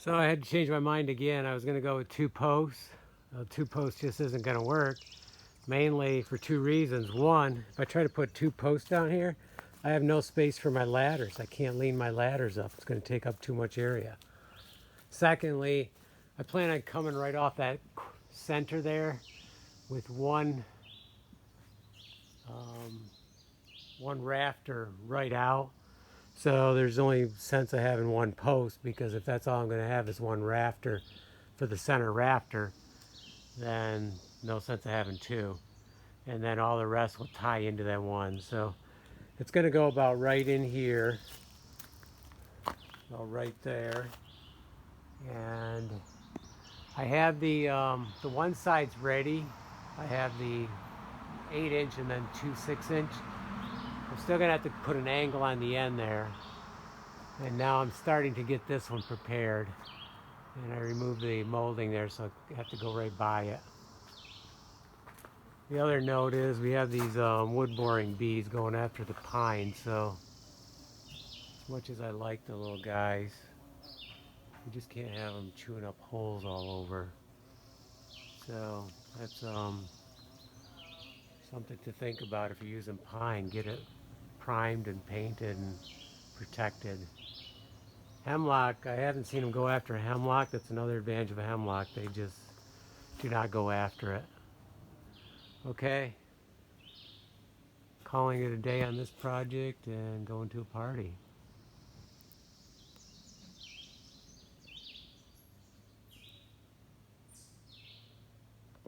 So I had to change my mind again. I was going to go with 2 posts. 2 posts just isn't going to work, mainly for 2 reasons. One, if I try to put 2 posts down here, I have no space for my ladders. I can't lean my ladders up. It's going to take up too much area. Secondly, I plan on coming right off that center there with one rafter right out. So there's only sense of having 1 post, because if that's all I'm going to have is 1 rafter for the center rafter, then no sense of having 2. And then all the rest will tie into that one. So it's going to go about right in here, about right there. And I have the one side's ready. I have the 8-inch and then 2 6-inch. I'm still gonna have to put an angle on the end there. And now I'm starting to get this one prepared. And I removed the molding there, so I have to go right by it. The other note is we have these wood boring bees going after the pine, so as much as I like the little guys, you just can't have them chewing up holes all over. So that's something to think about if you're using pine. Get it primed and painted and protected. Hemlock, I haven't seen them go after hemlock. That's another advantage of a hemlock. They just do not go after it. Okay. Calling it a day on this project and going to a party.